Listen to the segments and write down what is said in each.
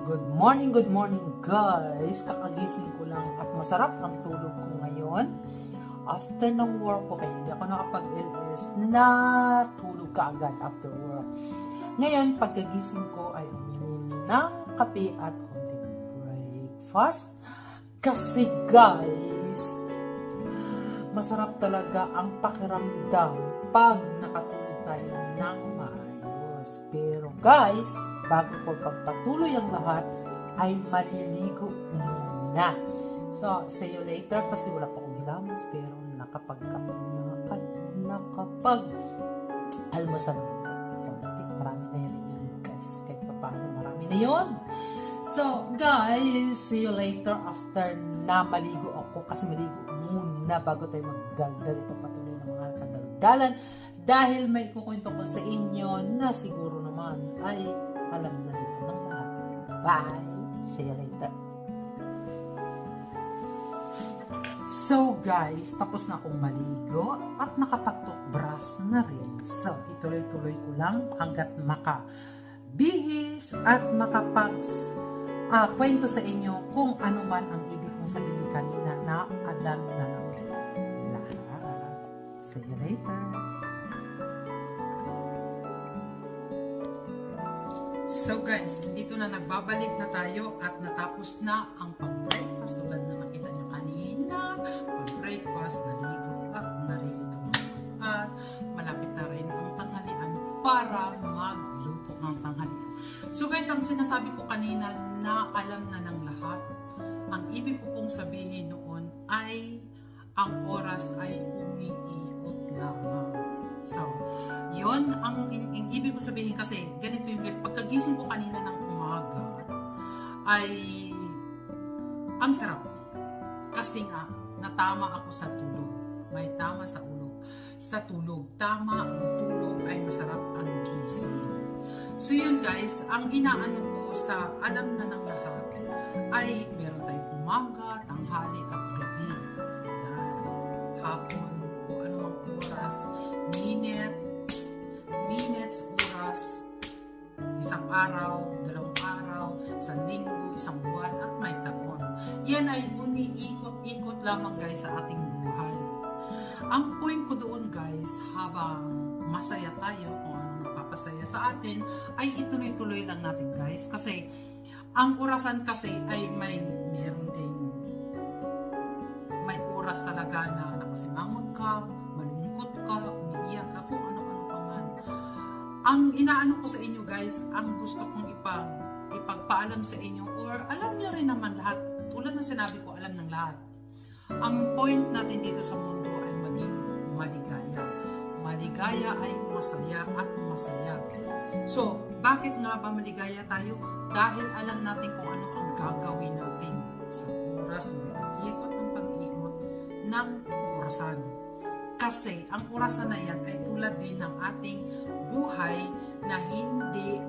Good morning guys. Kakagising ko lang at masarap ang tulog ko ngayon. After ng work ko, kaya hindi ako nakapag-LS, natulog ka agad after work. Ngayon, pagkagising ko ay uminom ng kape at konting breakfast. Kasi guys, masarap talaga ang pakiramdam pag nakatulog tayo ng maayos. Pero guys, bago ko pagpatuloy ang lahat, ay maliligo muna. So, see you later kasi wala pa akong hilamos pero nakapagkape na at nakapag-almusal na konti. Marami na yun guys. Kahit pa paano, marami na yun. So, guys, see you later after na maligo ako kasi maligo muna bago tayo magdaldal. Ipapatuloy ng mga kadaldalan dahil may kukwento ko sa inyo na siguro naman ay alam na dito ng lahat. Bye! See you later. So guys, tapos na akong maligo at nakapag-toothbrush na rin. So, ituloy-tuloy ko lang hanggat makabihis at kwento sa inyo kung ano man ang ibig kong sabihin kanina na alam na ng lahat. See you later. So guys, dito na nagbabalik na tayo at natapos na ang pag-breakfast tulad na nakita nyo kanina. Pag-breakfast, naligo at narilito at malapit na rin ang tanghalian para magluto ng tanghalian. So guys, ang sinasabi ko kanina na alam na ng lahat, ang ibig ko pong sabihin noon ay ang oras ay umiikot lamang. So, yun ang ibig ko sabihin kasi ganito yung guys, pagkagising ko kanina ng umaga ay ang sarap kasi nga natama ako sa tulog. May tama sa tulog. Tama ang tulog ay masarap ang gising. So yun guys, ang inaano ko sa alam na ng lahat ay meron tayong umaga, tanghali at gabi. Yan. Hapon o anumang oras, minutes, oras, isang araw, dalawang araw, isang linggo, isang buwan, at may taon. Yan ay uniikot-ikot lamang guys sa ating buhay. Ang point ko doon guys, habang masaya tayo kung ano napapasaya sa atin, ay ituloy-tuloy lang natin guys. Kasi, ang orasan kasi ay meron ding may oras talaga na nakasimangot ka, malungkot ka, umiiyak ka, kung ano-ano pa man. Ang inaano ko sa inyo guys, ang gusto kong ipagpaalam sa inyo, or alam nyo rin naman lahat, tulad na sinabi ko, alam ng lahat. Ang point natin dito sa mundo ay maging maligaya. Maligaya ay masaya at masaya. So, bakit nga ba maligaya tayo? Dahil alam natin kung ano ang gagawin natin sa oras na pag-ikot ng pag-ikot ng orasan. Kasi ang orasan na yan ay tulad din ng ating buhay na hindi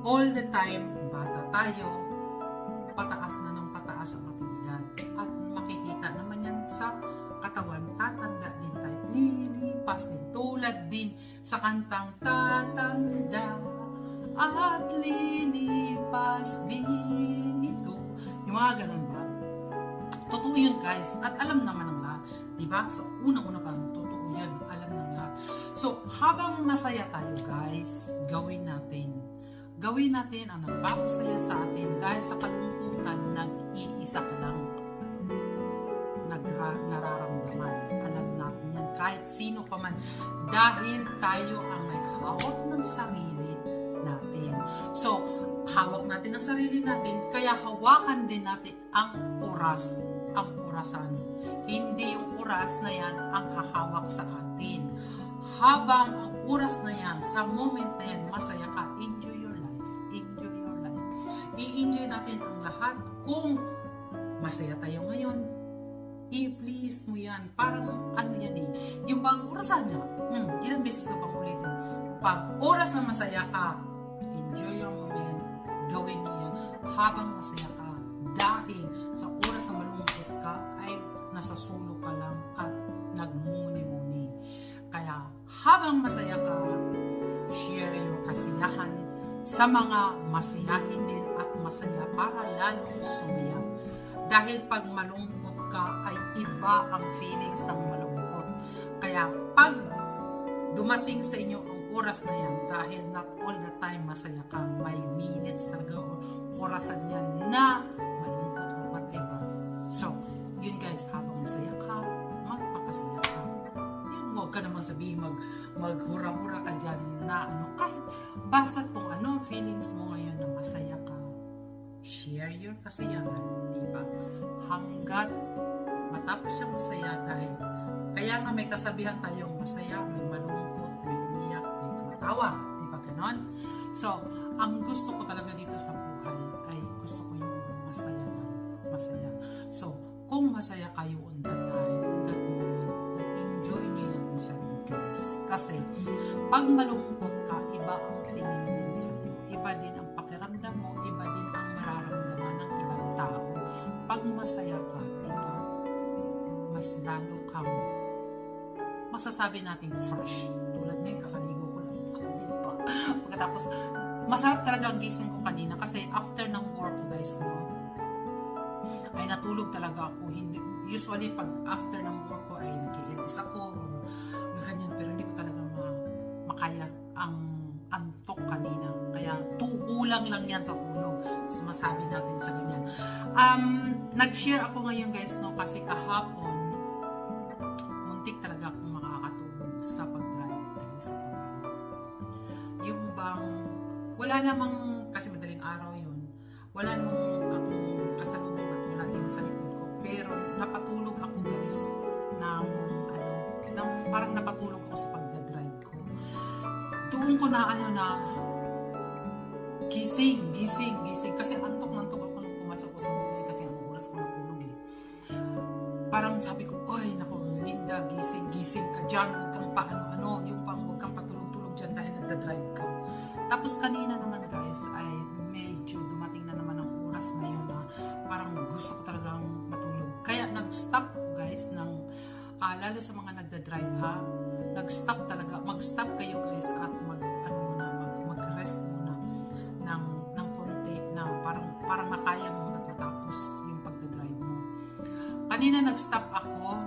all the time bata tayo, pataas na ng pataas ang ating edad. At makikita naman yan sa katawan, tatanda din tayo, lilipas din, tulad din sa kantang tatanda at lilipas din ito. Yung mga ganun ba? Totoo yun guys, at alam naman ng lahat. Diba? So, unang-una pa, totoo yan. Alam ng lahat. So, habang masaya tayo guys, gawin natin ang nagpapasaya sa atin dahil sa kalungkutan, nag-iisa ka lang nararamdaman. Alam natin yan. Kahit sino pa man. Dahil tayo ang may hawak ng sarili natin. So, hawak natin ang sarili natin, kaya hawakan din natin ang orasan. Hindi yung oras na yan ang hahawak sa atin. Habang ang oras na yan, sa moment na yan, masaya ka, enjoy your life. I-enjoy natin ang lahat. Kung masaya tayo ngayon, i-please mo yan. Parang ano yan eh. Yung bang orasan niya, ilang beses ka bang ulitin? Pag oras na masaya ka, enjoy your moment, gawin mo yan habang masaya ka. Dahil sa oras na malungkot ka, ay nasa sulok ka lang at nagmumuni-muni. Kaya habang masaya ka, share your kasiyahan sa mga masiyahin din at masaya para lalong sumiyak. Dahil pag malungkot ka ay iba ang feelings ng malungkot. Kaya pag dumating sa inyo ang oras na yan, dahil not all the time masaya ka, may minutes talaga o orasan yan na malungkot or whatever. So, yun guys, habang masaya ka, magpakasaya ka. Yun, huwag ka naman sabihin maghura-hura ka dyan na ano, kahit basta kung ano feelings mo ngayon na masaya ka, share your kasiyahan, di ba? Hanggat matapos siya masaya, dahil kaya nga may kasabihan tayong masaya, may malungkot, may umiyak, may tumatawa, di ba ganon? So, ang gusto ko talaga dito sa buhay ay gusto ko yung masaya lang, masaya. So, kung masaya kayo on that time, on that moment, enjoy nyo yan masyado guys. Kasi, pag malungkot ka, iba ang tingin din sa'yo. Iba din ang pakiramdam mo, iba din ang mararamdaman ng ibang tao. Pag masaya ka, diba, mas lalo kang masasabi natin fresh. Tulad ngayon, kakaligo ko lang. Diba? Pagkatapos, masarap talaga ang gising ko kanina kasi after ng work guys, no, ay natulog talaga ako. Hindi, usually, pag after ng work ko ay nag-i-LS ako o ganyan, pero hindi ko talaga makaya ang antok kanina. Kaya kulang lang yan sa tulog. Sumasabi natin sa ganyan. Nag-share ako ngayon guys, no, kasi kahapon muntik talaga akong makakatulog sa pag-drive dahil sa trabaho. Yung bang wala namang, kasi madaling araw yun, wala namang akong kasalubong at wala din sa likod ko, pero napatulog ako guys ng parang napatulog ako sa pagdadrive ko. Doon ko na gising kasi antok ako nung pumasok ko sa bahay kasi ang oras ko natulog eh. Parang sabi ko, oy nako Linda, gising ka dyan, huwag kang paano-ano, yung pang huwag kang patulog-tulog dyan dahil nagdadrive ka. Tapos kanina naman guys ay medyo dumating na naman ang oras na yun na parang gusto ko talagang matulog. Kaya nag-stop ko guys ng lalo sa mga nagdadrive ha, nag-stop talaga, mag-stop kayo guys at mag-rest muna ng konti na parang makaya mo hanggang matapos yung pagdadrive mo. Kanina nag-stop ako,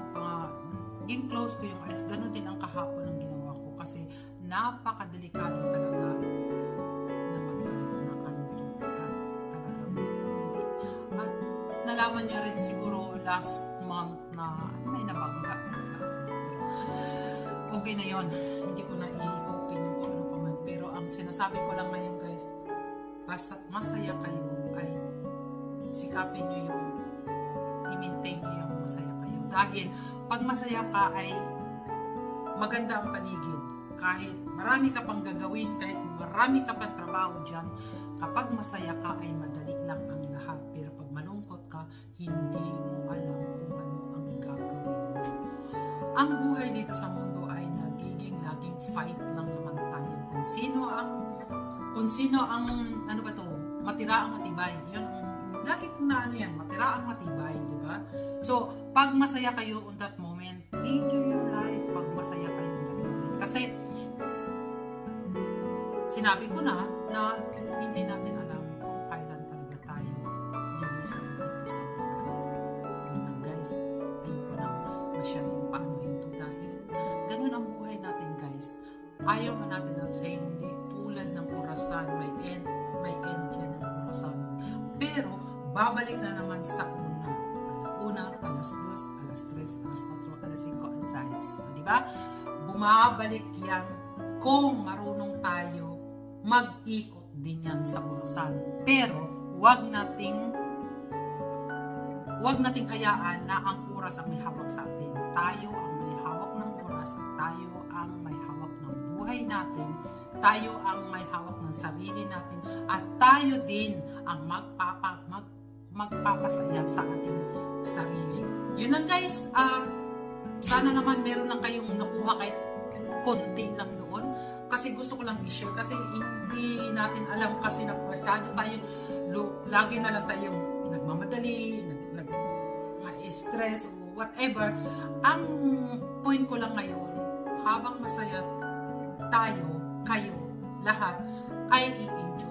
yung close ko yung eyes, ganun din ang kahapon ang ginawa ko kasi napakadelikado talaga na mag-drive na antok at talagang at nalaman niyo rin siguro last month na may nabangga. Okay na yon, hindi ko na i-open yung kung ano pa man, pero ang sinasabi ko lang ngayon guys, basta masaya kayo ay sikapin nyo yung i-maintain nyo yung masaya kayo, dahil pag masaya ka ay maganda ang paligid. Kahit marami ka pang gagawin, kahit marami ka pang trabaho dyan, kapag masaya ka ay madali lang ang lahat. Pero pag malungkot ka, hindi mo alam kung ano ang gagawin mo. Ang buhay dito sa mundo ay nagiging laging fight lang naman tayo. Kung sino ang ano ba to, matira ang matibay. Yun ang lagi kong na ano yan, matira ang matibay, di ba? So, pag masaya kayo on that moment, enjoy your life pag masaya kayo on that moment. Kasi, sinabi ko na hindi natin alam kung kailan talaga tayo lilisan dito sa buhay. Yun lang guys, ayoko na masyadong paanuhin to dahil ganun ang buhay natin guys. Ayaw man natin at sa hindi tulad ng orasan, may end yan ng orasan. Pero, babalik na naman sa una, alas 2, alas 3, alas 4, alas 5, alas 6. Diba? Bumabalik yan kung marunong tayo mag-ikot din yan sa orasan. Pero, wag nating hayaan na ang oras ang may hawak sa atin. Tayo ang may hawak ng oras at tayo ang may hawak ng buhay natin. Tayo ang may hawak ng sarili natin at tayo din ang magpapasaya sa ating sarili. Yun lang guys, sana naman meron lang kayong nakuha kahit konti lang doon kasi gusto ko lang i-share kasi hindi natin alam kasi masyado tayo lagi na lang tayong nagmamadali, nag-stress o whatever. Ang point ko lang ngayon, habang masaya tayo, kayo, lahat ay i-enjoy